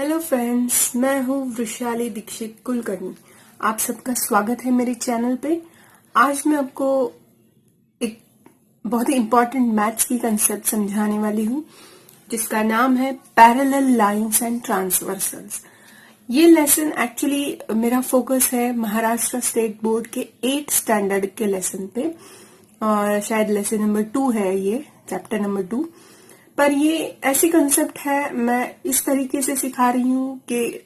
Hello friends, मैं हूँ वृषाली दीक्षित कुलकर्णी। आप सबका स्वागत है मेरे चैनल पे। आज मैं आपको एक बहुत ही इम्पोर्टेंट मैथ्स की कंसेप्ट समझाने वाली हूँ, जिसका नाम है पैरेलल लाइंस एंड ट्रांसवर्सल्स। ये लेसन एक्चुअली मेरा फोकस है महाराष्ट्र स्टेट बोर्ड के 8th स्टैंडर्ड के लेसन पे, और शायद लेसन नंबर 2 है, ये चैप्टर नंबर 2। पर ये ऐसी कंसेप्ट है, मैं इस तरीके से सिखा रही हूँ कि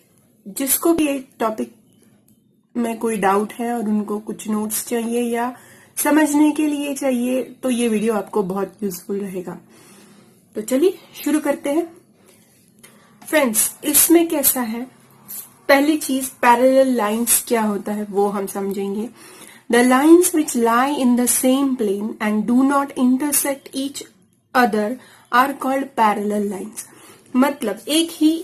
जिसको भी एक टॉपिक में कोई डाउट है और उनको कुछ नोट्स चाहिए या समझने के लिए चाहिए, तो ये वीडियो आपको बहुत यूजफुल रहेगा। तो चलिए शुरू करते हैं। फ्रेंड्स, इसमें कैसा है, पहली चीज पैरेलल लाइंस क्या होता है वो हम समझेंगे। The lines which lie in the same plane and do not intersect each other are called parallel lines. मतलब एक ही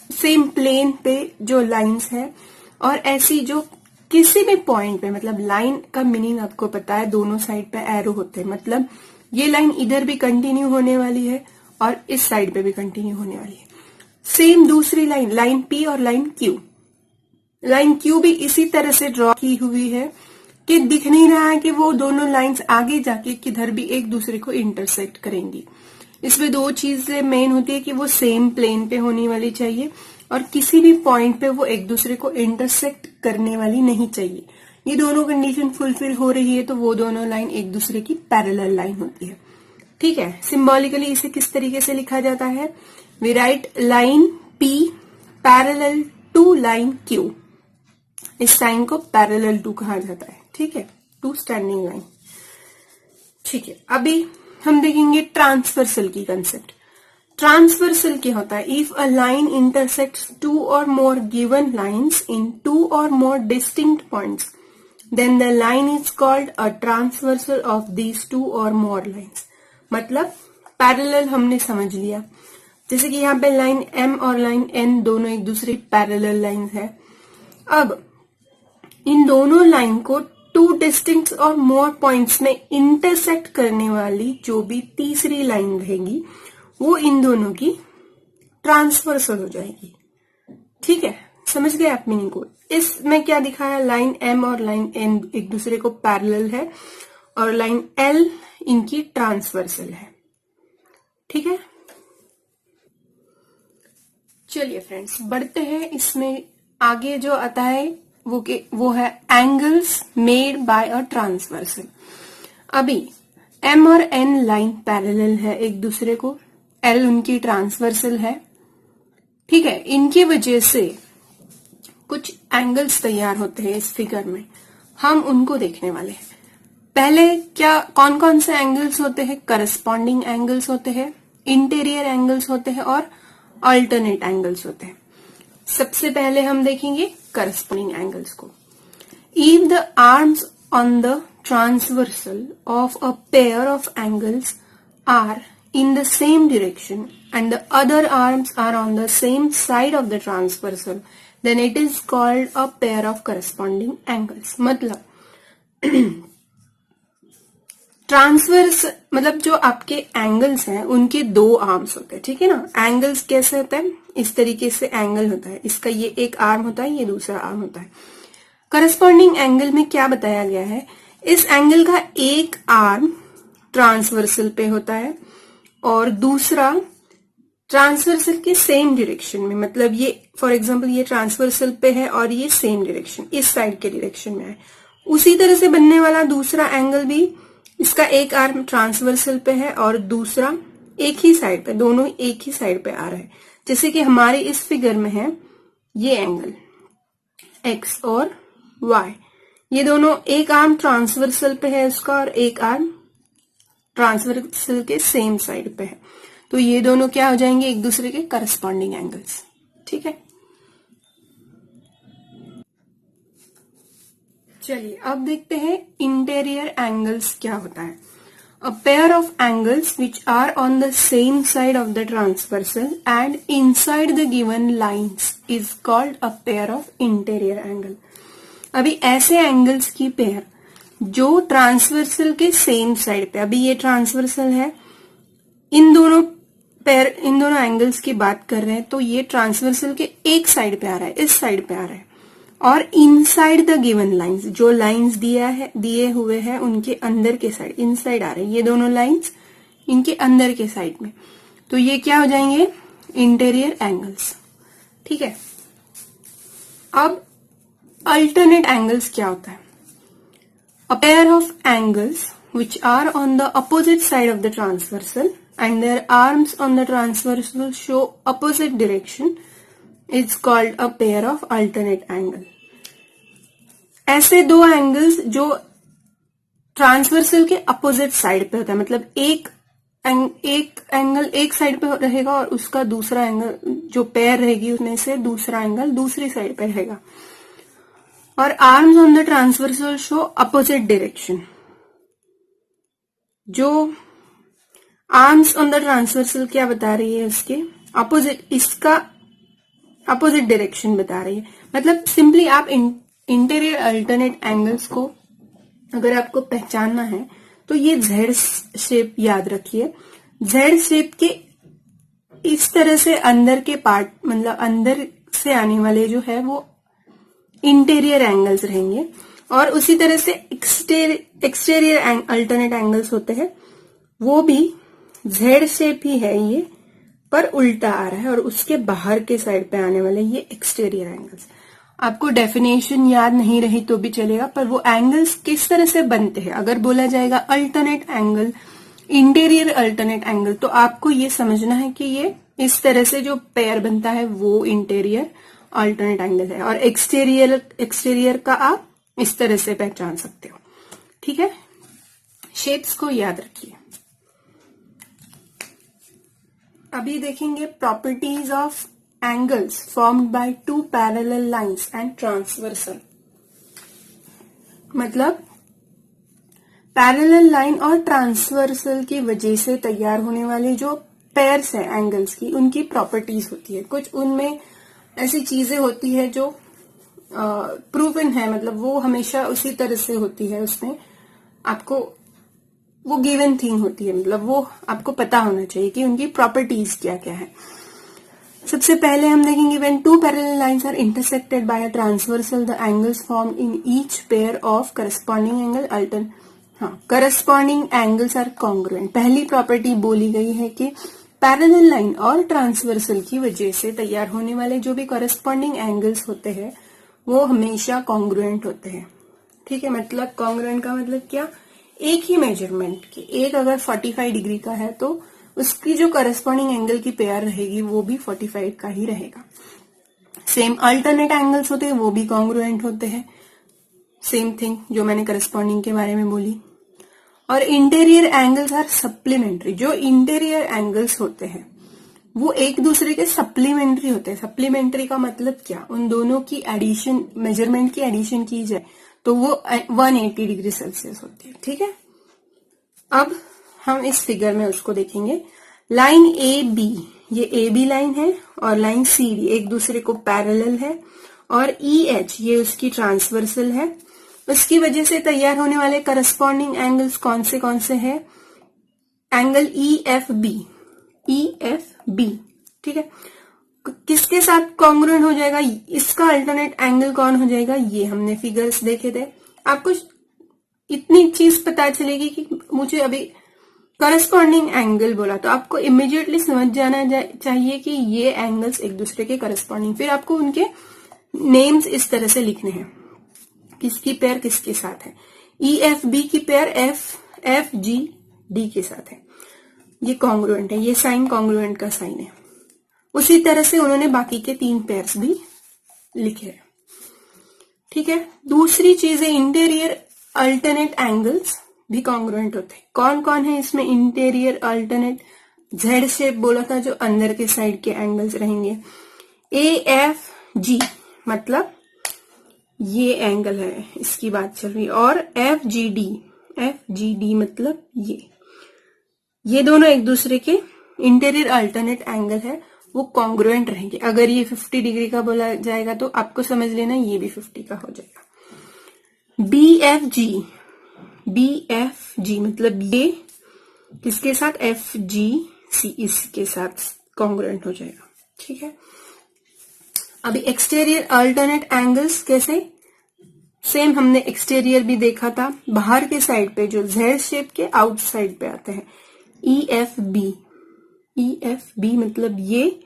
सेम प्लेन पे जो लाइंस है और ऐसी जो किसी भी पॉइंट पे, मतलब लाइन का मीनिंग आपको पता है, दोनों साइड पे एरो होते हैं। मतलब ये लाइन इधर भी कंटिन्यू होने वाली है और इस साइड पे भी कंटिन्यू होने वाली है। सेम दूसरी लाइन, लाइन पी और लाइन क्यू, लाइन क्यू भी इसी तरह से ड्रॉ की हुई है कि दिख नहीं रहा है कि वो दोनों लाइंस आगे जाके किधर भी एक दूसरे को इंटरसेक्ट करेंगी। इसमें दो चीजें मेन होती है कि वो सेम प्लेन पे होने वाली चाहिए और किसी भी पॉइंट पे वो एक दूसरे को इंटरसेक्ट करने वाली नहीं चाहिए। ये दोनों कंडीशन फुलफिल हो रही है तो वो दोनों लाइन एक दूसरे की पैरेलल लाइन होती है। ठीक है, सिंबॉलिकली इसे किस तरीके से लिखा जाता है, we write line P parallel to line Q. इस साइन को पैरेलल टू कहा जाता है। ठीक है, टू स्टैंडिंग लाइन। ठीक है, अभी हम देखेंगे ट्रांसवर्सल की कंसेप्ट। ट्रांसवर्सल क्या होता है, if a line intersects two or more given lines in two or more distinct points, then the line is called a transversal of these two or more lines. मतलब parallel हमने समझ लिया, जैसे कि यहाँ पे लाइन एम और line N दोनों एक दूसरे पैरेलल लाइन है। अब इन दोनों लाइन को टू डिस्टिंक्ट और मोर पॉइंट्स में इंटरसेक्ट करने वाली जो भी तीसरी लाइन रहेगी वो इन दोनों की ट्रांसवर्सल हो जाएगी। ठीक है, समझ गए आप मीनिंग को। इसमें क्या दिखाया, लाइन एम और लाइन एन एक दूसरे को पैरेलल है और लाइन एल इनकी ट्रांसवर्सल है। ठीक है, चलिए फ्रेंड्स बढ़ते हैं। इसमें आगे जो आता है वो है angles made by a transversal. अभी एम और एन लाइन पैरेलल है एक दूसरे को, एल उनकी ट्रांसवर्सल है। ठीक है, इनकी वजह से कुछ एंगल्स तैयार होते हैं इस फिगर में, हम उनको देखने वाले हैं। पहले क्या कौन कौन से एंगल्स होते हैं, करस्पॉन्डिंग एंगल्स होते हैं, इंटीरियर एंगल्स होते हैं और अल्टरनेट एंगल्स होते हैं। सबसे पहले हम देखेंगे करस्पॉन्डिंग एंगल्स को। If the arms on the transversal of a pair of angles are in the same direction and the other arms are on the same side of the transversal, then it is called a pair of corresponding angles। मतलब transverse मतलब जो आपके angles हैं उनके दो arms होते हैं। ठीक है ना, एंगल्स कैसे होता है, इस तरीके से एंगल होता है, इसका ये एक आर्म होता है, ये दूसरा आर्म होता है। करस्पॉन्डिंग एंगल में क्या बताया गया है, इस एंगल का एक आर्म ट्रांसवर्सल पे होता है और दूसरा ट्रांसवर्सल के सेम डायरेक्शन में। मतलब ये फॉर एग्जांपल ये ट्रांसवर्सल पे है और ये सेम डायरेक्शन, इस साइड के डायरेक्शन में है। उसी तरह से बनने वाला दूसरा एंगल भी, इसका एक आर्म ट्रांसवर्सल पे है और दूसरा एक ही साइड पे, दोनों एक ही साइड पे आ रहा है। जैसे कि हमारे इस फिगर में है ये एंगल एक्स और वाई, ये दोनों एक आर्म ट्रांसवर्सल पे है उसका और एक आर्म ट्रांसवर्सल के सेम साइड पे है, तो ये दोनों क्या हो जाएंगे, एक दूसरे के करस्पॉन्डिंग एंगल्स। ठीक है, चलिए अब देखते हैं इंटीरियर एंगल्स क्या होता है। A pair of angles which are on the same side of the transversal and inside the given lines is called a pair of interior angle. अभी ऐसे एंगल्स की पेयर जो ट्रांसवर्सल के सेम साइड पे, अभी ये ट्रांसवर्सल है, इन दोनों पेयर, इन दोनों एंगल्स की बात कर रहे हैं तो ये ट्रांसवर्सल के एक साइड पे आ रहा है, इस साइड पे आ रहा है, और इनसाइड द गिवन लाइंस, जो लाइंस दिए हुए हैं उनके अंदर के साइड, इनसाइड आ रहे हैं ये दोनों लाइंस, इनके अंदर के साइड में, तो ये क्या हो जाएंगे, इंटीरियर एंगल्स। ठीक है, अब अल्टरनेट एंगल्स क्या होता है? A pair of angles which are on the opposite side of the transversal and their arms on the transversal show opposite direction is called a pair of alternate angle. ऐसे दो angles जो transversal के opposite side पे होता है, मतलब एक angle एक साइड पे रहेगा और उसका दूसरा एंगल, जो पेयर रहेगी उसमें से दूसरा एंगल दूसरी साइड पे रहेगा, और arms on the transversal show opposite direction. जो आर्म्स ऑन द ट्रांसवर्सल क्या बता रही है, इसके अपोजिट, इसका अपोजिट डायरेक्शन बता रही है। मतलब सिंपली आप इंटीरियर अल्टरनेट एंगल्स को अगर आपको पहचानना है तो ये जेड शेप याद रखिए। जेड शेप के इस तरह से अंदर के पार्ट, मतलब अंदर से आने वाले जो है वो इंटीरियर एंगल्स रहेंगे, और उसी तरह से एक्सटीरियर अल्टरनेट एंगल्स होते हैं, वो भी जेड शेप ही है ये, पर उल्टा आ रहा है, और उसके बाहर के साइड पे आने वाले ये एक्सटीरियर एंगल्स। आपको डेफिनेशन याद नहीं रही तो भी चलेगा, पर वो एंगल्स किस तरह से बनते हैं, अगर बोला जाएगा alternate angle, interior alternate angle, तो आपको ये समझना है कि ये इस तरह से जो पेयर बनता है वो इंटीरियर अल्टरनेट एंगल है, और एक्सटीरियर का आप इस तरह से पहचान सकते हो। ठीक है, शेप्स को याद रखिए। अभी देखेंगे properties of angles formed by two parallel lines and transversal. मतलब पैरेलल लाइन और ट्रांसवर्सल की वजह से तैयार होने वाले जो पेयर्स है एंगल्स की, उनकी प्रॉपर्टीज होती है। कुछ उनमें ऐसी चीजें होती है जो प्रूवन है, मतलब वो हमेशा उसी तरह से होती है, उसमें आपको वो गिवन थिंग होती है, मतलब वो आपको पता होना चाहिए कि उनकी प्रॉपर्टीज क्या क्या है। सबसे पहले हम देखेंगे when two parallel lines are intersected by a transversal the angles form in each pair of corresponding angle corresponding angles are congruent. पहली प्रॉपर्टी बोली गई है कि पैरेलल लाइन और ट्रांसवर्सल की वजह से तैयार होने वाले जो भी करस्पॉन्डिंग एंगल्स होते हैं वो हमेशा कॉन्ग्रुएंट होते हैं। ठीक है, मतलब कॉन्ग्रुएंट का मतलब क्या, एक ही मेजरमेंट की, एक अगर 45 डिग्री का है तो उसकी जो करस्पॉन्डिंग एंगल की पेयर रहेगी वो भी 45 का ही रहेगा। सेम अल्टरनेट एंगल्स होते हैं वो भी कॉन्ग्रुएंट होते हैं, सेम थिंग जो मैंने करस्पॉन्डिंग के बारे में बोली। और इंटीरियर एंगल्स आर सप्लीमेंट्री। जो इंटीरियर एंगल्स होते हैं वो एक दूसरे के सप्लीमेंट्री होते हैं। सप्लीमेंट्री का मतलब क्या, उन दोनों की एडिशन, मेजरमेंट की एडिशन की जाए तो वो 180 डिग्री सेल्सियस होती है। ठीक है, अब हम इस फिगर में उसको देखेंगे। लाइन ए बी, ये ए बी लाइन है, और लाइन सी डी एक दूसरे को पैरेलल है, और ई एच ये उसकी ट्रांसवर्सल है। उसकी वजह से तैयार होने वाले करस्पॉन्डिंग एंगल्स कौन से हैं, एंगल ई एफ बी। ठीक है, किसके साथ कॉन्ग्रुएंट हो जाएगा, इसका अल्टरनेट एंगल कौन हो जाएगा, ये हमने फिगर्स देखे थे। आपको इतनी चीज पता चलेगी कि मुझे अभी करस्पॉन्डिंग एंगल बोला तो आपको इमीडिएटली समझ जाना चाहिए कि ये एंगल्स एक दूसरे के करस्पॉन्डिंग। फिर आपको उनके नेम्स इस तरह से लिखने हैं, किसकी पेयर किसके साथ है। ई एफ बी की पेयर एफ जी डी के साथ है, ये कॉन्ग्रुएंट है, ये साइन कॉन्ग्रुएंट का साइन है। उसी तरह से उन्होंने बाकी के 3 पेयर्स भी लिखे हैं। ठीक है, दूसरी चीज है इंटीरियर अल्टरनेट एंगल्स भी कॉन्ग्रुएंट होते हैं। कौन कौन है इसमें इंटीरियर अल्टरनेट, जेड शेप बोला था, जो अंदर के साइड के एंगल्स रहेंगे। ए एफ जी मतलब ये एंगल है, इसकी बात चल रही है, और एफ जी डी मतलब ये दोनों एक दूसरे के इंटीरियर अल्टरनेट एंगल है, वो कॉन्ग्रुएंट रहेंगे। अगर ये 50 डिग्री का बोला जाएगा तो आपको समझ लेना ये भी 50 का हो जाएगा। बी एफ जी मतलब ये किसके साथ, एफ जी सी इसके साथ कॉन्ग्रुएंट हो जाएगा। ठीक है, अभी एक्सटीरियर अल्टरनेट एंगल्स कैसे, सेम हमने एक्सटीरियर भी देखा था, बाहर के साइड पे जो जेड शेप के आउटसाइड पे आते हैं ई एफ बी मतलब ये,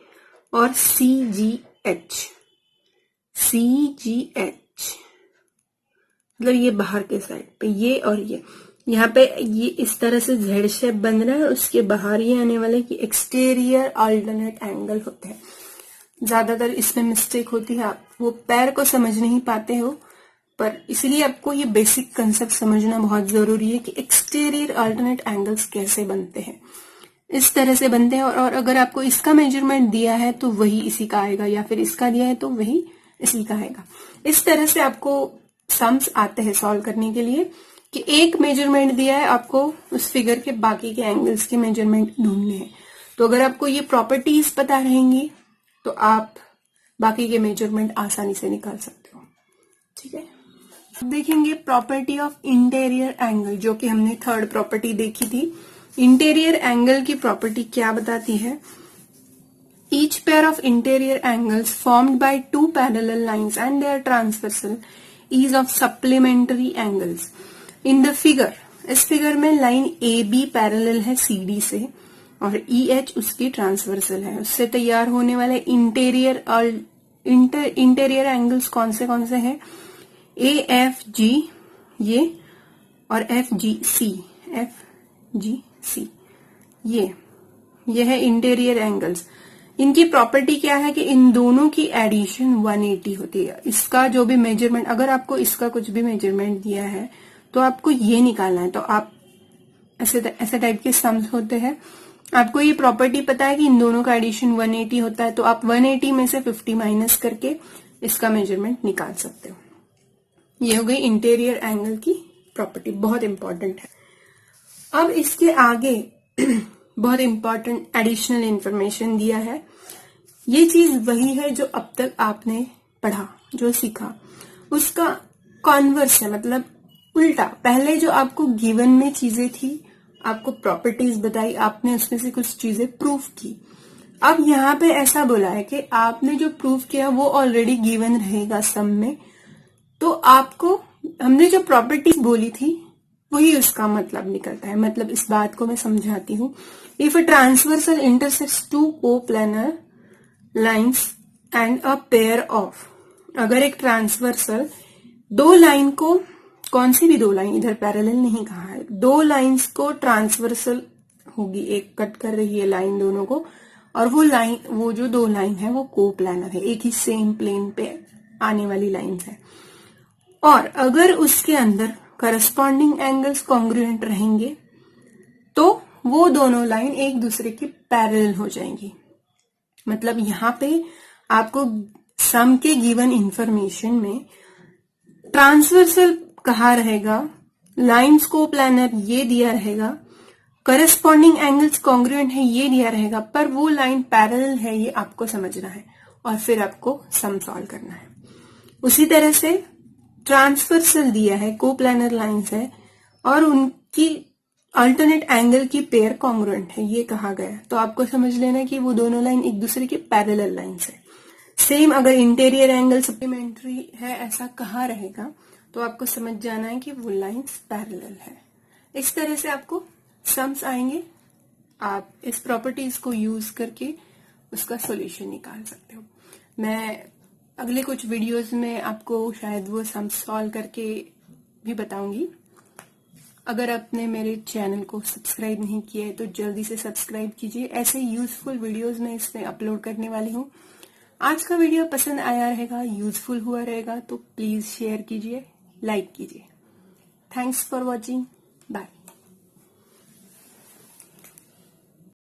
और सी जी एच मतलब ये बाहर के साइड पे ये, और ये यहाँ पे ये इस तरह से जेड शेप बन रहा है, उसके बाहर ये आने वाले कि एक्सटीरियर अल्टरनेट एंगल होते हैं। ज्यादातर इसमें मिस्टेक होती है, आप वो पैर को समझ नहीं पाते हो, पर इसलिए आपको ये बेसिक कंसेप्ट समझना बहुत जरूरी है कि एक्सटीरियर अल्टरनेट एंगल्स कैसे बनते हैं। इस तरह से बनते हैं, और अगर आपको इसका मेजरमेंट दिया है तो वही इसी का आएगा, या फिर इसका दिया है तो वही इसी का आएगा। इस तरह से आपको सम्स आते हैं सॉल्व करने के लिए कि एक मेजरमेंट दिया है, आपको उस फिगर के बाकी के एंगल्स के मेजरमेंट ढूंढने हैं। तो अगर आपको ये प्रॉपर्टीज पता रहेंगी तो आप बाकी के मेजरमेंट आसानी से निकाल सकते हो। ठीक है, अब देखेंगे प्रॉपर्टी ऑफ इंटीरियर एंगल, जो कि हमने थर्ड प्रॉपर्टी देखी थी। इंटीरियर एंगल की प्रॉपर्टी क्या बताती है, each pair of interior angles formed by two parallel lines and their transversal is of supplementary angles. In the figure, इस फिगर में लाइन ए बी पैरेलल है सी डी से, और ई एच उसकी ट्रांसवर्सल है। उससे तैयार होने वाले इंटीरियर एंगल्स कौन से हैं, ए एफ जी ये, और एफ जी सी ये है इंटीरियर एंगल्स। इनकी प्रॉपर्टी क्या है कि इन दोनों की एडिशन 180 होती है। इसका जो भी मेजरमेंट, अगर आपको इसका कुछ भी मेजरमेंट दिया है तो आपको ये निकालना है। तो आप ऐसे टाइप के सम्स होते हैं, आपको ये प्रॉपर्टी पता है कि इन दोनों का एडिशन 180 होता है, तो आप 180 में से 50 माइनस करके इसका मेजरमेंट निकाल सकते हो। ये हो गई इंटीरियर एंगल की प्रॉपर्टी, बहुत इंपॉर्टेंट है। अब इसके आगे बहुत इंपॉर्टेंट एडिशनल इंफॉर्मेशन दिया है। ये चीज वही है जो अब तक आपने पढ़ा, जो सीखा, उसका कॉन्वर्स है, मतलब उल्टा। पहले जो आपको गिवन में चीजें थी, आपको प्रॉपर्टीज बताई, आपने उसमें से कुछ चीजें प्रूफ की। अब यहाँ पे ऐसा बोला है कि आपने जो प्रूफ किया वो ऑलरेडी गिवन रहेगा सम में, तो आपको हमने जो प्रॉपर्टीज बोली थी वही उसका मतलब निकलता है। मतलब इस बात को मैं समझाती हूँ। If a transversal intersects two coplanar lines and a pair of, अगर एक ट्रांसवर्सल दो लाइन को, कौन सी भी दो लाइन, इधर पैरेलल नहीं कहा है, दो लाइंस को ट्रांसवर्सल होगी, एक कट कर रही है लाइन दोनों को, और वो जो दो लाइन है वो कोप्लेनर है, एक ही सेम प्लेन पे आने वाली लाइन है। और अगर उसके अंदर करस्पॉन्डिंग एंगल्स कॉन्ग्रुएंट रहेंगे तो वो दोनों लाइन एक दूसरे की पैरेलल हो जाएंगी। मतलब यहाँ पे आपको सम के गिवन इंफॉर्मेशन में ट्रांसवर्सल कहा रहेगा, लाइंस कोप्लेनर ये दिया रहेगा, करस्पॉन्डिंग एंगल्स कॉन्ग्रुएंट है ये दिया रहेगा, पर वो लाइन पैरेलल है ये आपको समझना है, और फिर आपको सम सॉल्व करना है। उसी तरह से ट्रांसवर्सल दिया है, कोप्लेनर लाइंस है, और उनकी अल्टरनेट एंगल की पेयर कॉन्ग्रुएंट है ये कहा गया, तो आपको समझ लेना कि वो दोनों लाइन एक दूसरे की पैरेलल लाइंस है। सेम अगर इंटीरियर एंगल सप्लीमेंट्री है ऐसा कहा रहेगा तो आपको समझ जाना है कि वो लाइंस पैरेलल है। इस तरह से आपको सम्स आएंगे, आप इस प्रॉपर्टीज को यूज करके उसका सॉल्यूशन निकाल सकते हो। मैं अगले कुछ वीडियोस में आपको शायद वो सम सॉल्व करके भी बताऊंगी। अगर आपने मेरे चैनल को सब्सक्राइब नहीं किया है तो जल्दी से सब्सक्राइब कीजिए, ऐसे यूजफुल वीडियोस मैं इसमें अपलोड करने वाली हूँ। आज का वीडियो पसंद आया रहेगा, यूजफुल हुआ रहेगा तो प्लीज शेयर कीजिए, लाइक कीजिए। Thanks for watching, bye.